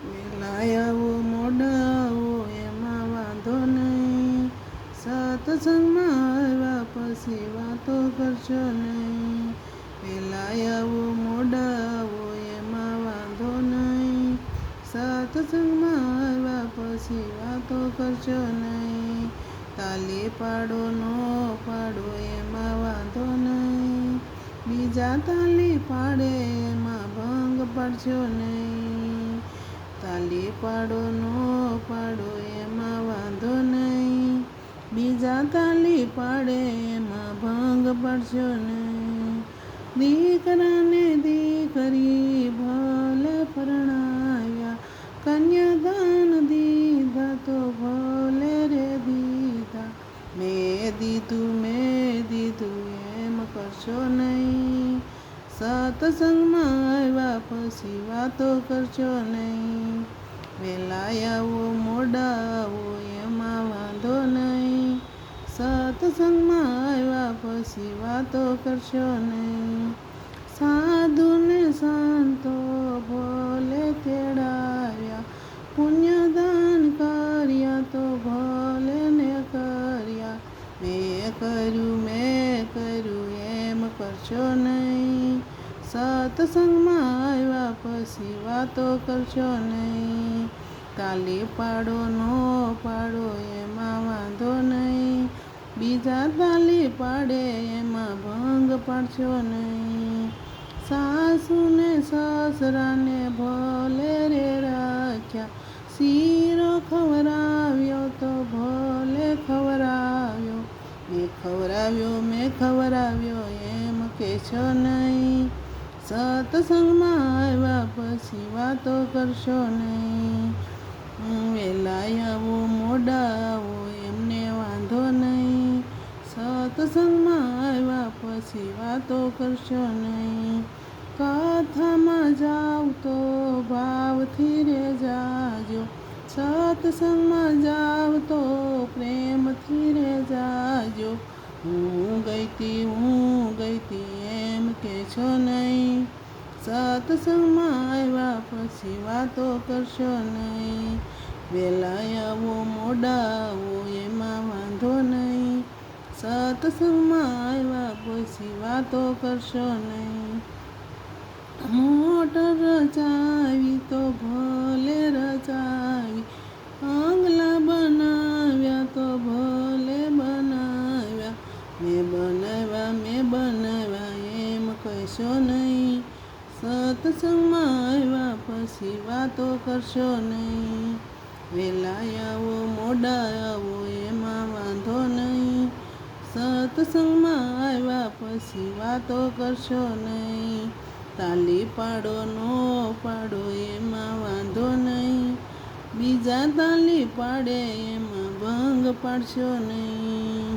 વેલા આવો મોડા આવો એમાં વાંધો નહીં. સત્સંગમાં આવ્યા પછી વાતો કરશો નહીં. વેલા આવો મોડા આવો એમાં વાંધો નહીં. સત્સંગમાં આવ્યા પછી વાતો કરશો નહીં. તાલી પાડો નો પાડો એમાં વાંધો નહીં. બીજા તાલી પાડે એમાં ભંગ પાડશો નહીં. તાલી પાડો નો પાડો એમાં વાંધો નહીં. બીજા તાલી પાડે એમાં ભંગ પાડશો નહીં. દીકરાને દીકરી ભલે પરણાવ્યા, કન્યાદાન દીધા તો ભલે રે દીધા. મેં દીધું એમ કરશો નહીં. સત્સંગમાં આવ્યા પછી વાતો કરશો નહીં. વેલા આવો મોડા આવો એમાં વાંધો નહીં. સત્સંગમાં આવ્યા પછી વાતો કરશો નહીં. સાધુ ને સંતો ભલે તેડાવ્યા, પુણ્યદાન કર્યા તો ભલે ને કર્યા. મેં કર્યું એમ કરશો નહીં. સત્સંગમાં આવ્યા પછી વાતો કરશો નહીં. તાલી પાડો નો પાડો એમાં વાંધો નહીં. બીજા તાલી પાડે એમાં ભંગ પાડશો નહીં. સાસુ ને સસરાને ભલે રે રાખ્યા, શીરો ખવરાવ્યો તો ભલે ખવરાવ્યો. મેં ખવરાવ્યો એમ કહેશો નહીં. સત્સંગમાં આવ્યા પછી વાતો કરશો નહીં. વેલા આવો મોડા આવો એમને વાંધો નહીં. સત્સંગમાં આવ્યા પછી વાતો કરશો નહીં. કથામાં જાવ તો ભાવથી રે જાજો. સત્સંગમાં જાવ તો પ્રેમથી રે જાજો. હું ગઈતી એમ કહેશો નહીં. સત્સંગમાં આવ્યા પછી વાતો કરશો નહીં. વેલા આવો મોડા આવો એમાં વાંધો નહીં. સત્સંગમાં આવ્યા પછી વાતો કરશો નહીં. મોટર રચાવી તો ભલે રચાવી, આંગલા બનાવ્યા તો ભલે બનાવ્યા. મેં બનાવ્યા એમ કહેશો નહીં. સત્સંગમાં આવ્યા પછી વાતો કરશો નહીં. વેલા આવો મોડા આવો એમાં વાંધો નહીં. સત્સંગમાં આવ્યા પછી વાતો કરશો નહીં. તાલી પાડો નો પાડો એમાં વાંધો નહીં. બીજા તાલી પાડે એમાં ભંગ પાડશો નહીં.